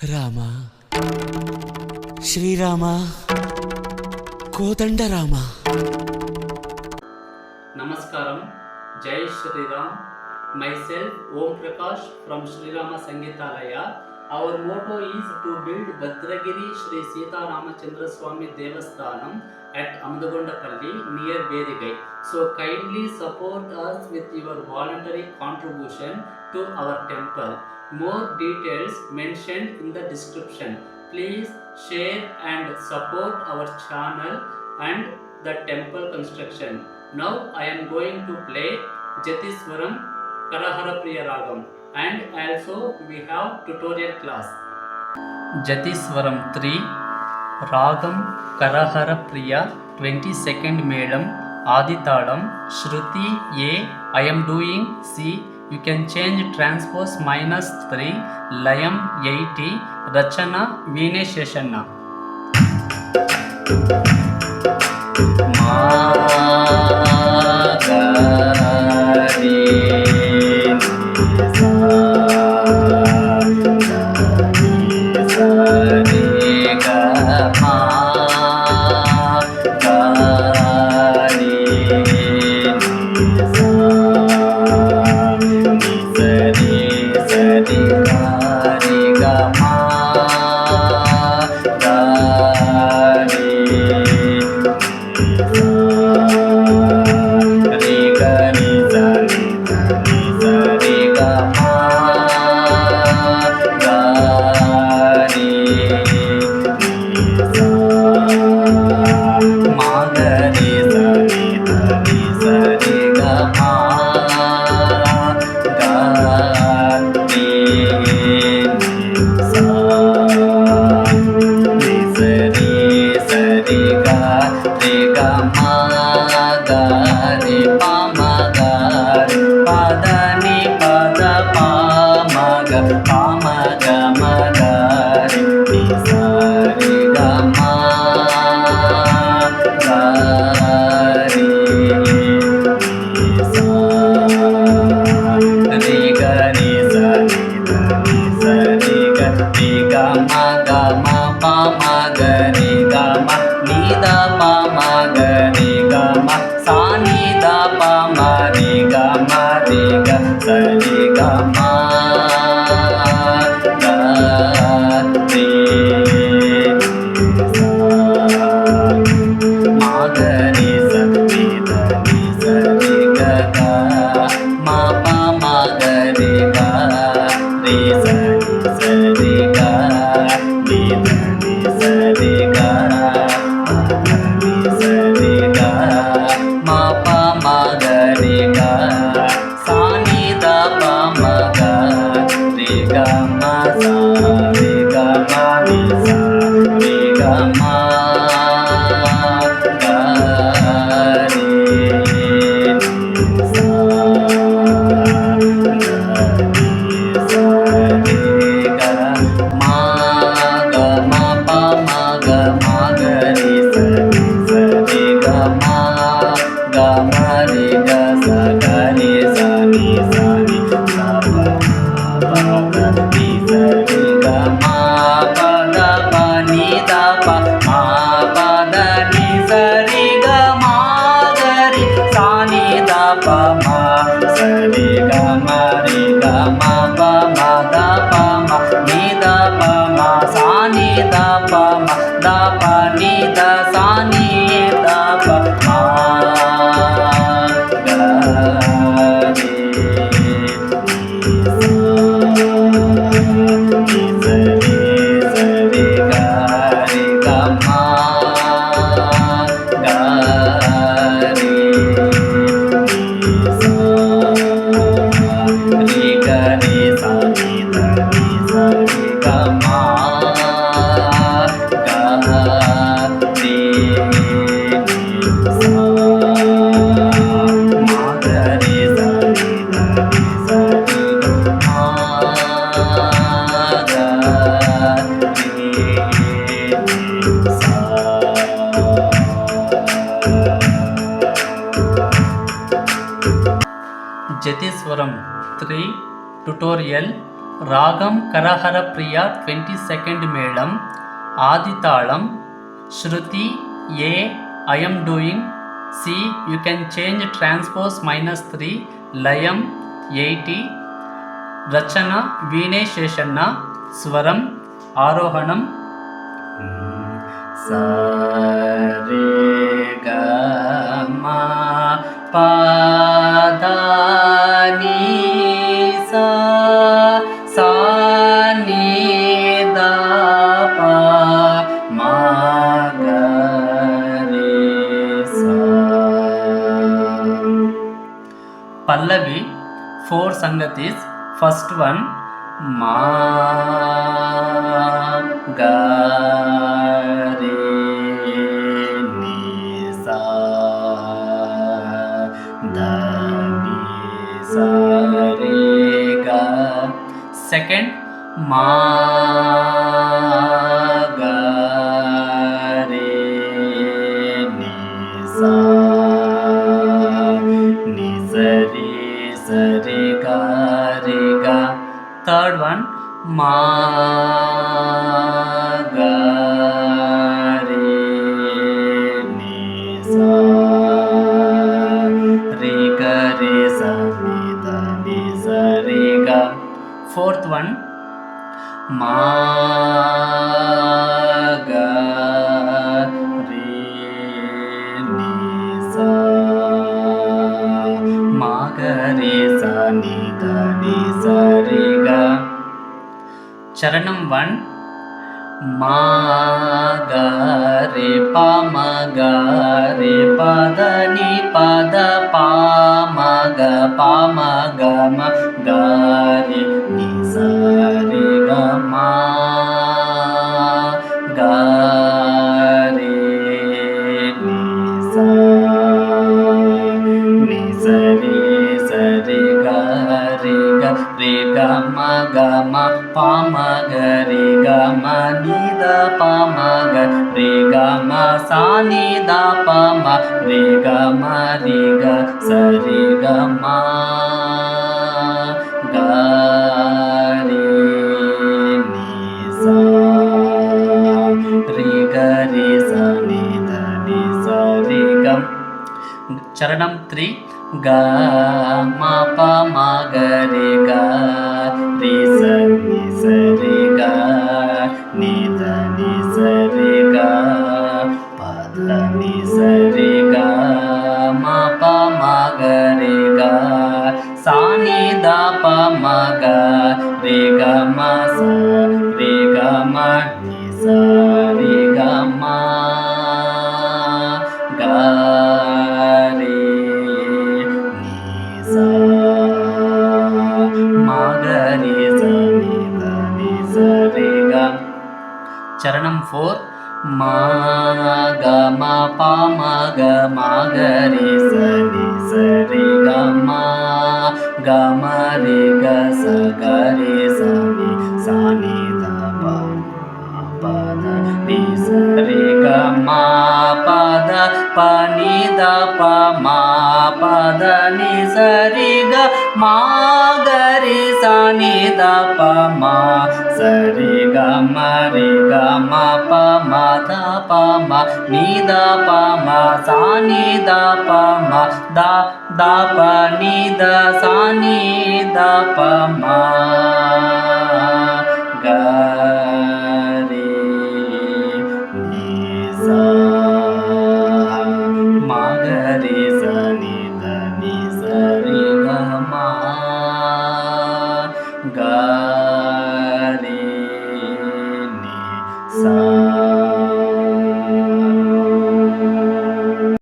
Rama, Shriram, Kodandarama. Namaskaram, Jai Shri Ram. Myself Om Prakash from Sri Rama Sangeetalaya. Our motto is to build Bhadragiri Sri Sita Ramachandra Swami Devasthanam at Amdagondapalli near Berigai. So kindly support us with your voluntary contribution to our temple. More details mentioned in the description. Please share and support our channel and the temple construction. Now I am going to play Jatiswaram Karahara Priya Ragam, and also we have tutorial class. Jatiswaram 3 Ragam Karahara Priya 22nd Medam Aditalam Shruti A. I am doing C. You can change transpose -3 Layam 80 Rachana Veene Sheshanna. Jatiswaram 3 tutorial రాగం కరహర ప్రియ 22nd మేళం ఆది తాళం శృతి A I am doing C you can change transpose -3 లయం 80 రచన వీణే శేషన్న స్వరం ఆరోహణం సరే గ మా పా దా ని సా సా ని దా పా మా గ రే సా. పల్లవి 4 సంగతిస్. First one ma ga re ni sa da ni sa re ga. Second ma ga re ni sa ni sa re sa re ga re ga. Third one ma ga re ni sa re ga re sa ni da ni sa re ga. Fourth one ma ga re ni sa ma ga re sa ni da ni sa re ga. చరణం 1 మా గా రే ప మ గా రే ప the ని ప the ప మ గ ప మ గ మ గా రే ని సా రే గ మా గా రే ని సా ని సా రే సా రే గ రే గ రే గ మ గ మ ప మ గ రే గ మ ని ద ప మ గ రే గ మ సా ని ద ప మ రే గ మ రే గ స రే గ మ గ రే ని సా రే గ రే స ని ద ని స రే గ. చరణం 3 ga ma pa ma ga re ga re sa ni sa re ga ni da ni sa re ga pa da ni sa re ga ma pa ma ga re ga sa ni da pa ma ga re ga ma sa re ga ma ni sa re ga ma ga re ma ga re sa ni da ni sa re ga. చరణం 4 మా ga ma pa ma ga ma ga re sa ni sa re ga ma ga ma re ga sa ga re sa ni da pa ma pa da ni sa re ga ma pa da pa ni da pa ma pa da ni sa re ga ma ga re sa ni da pa ma sa re ga ma pa ma da pa ma ni da pa ma sa ni da pa ma da da pa ni da sa ni da pa ma ga re ni sa ma ga re sa ni da ni sa re ga ma ga re ni sa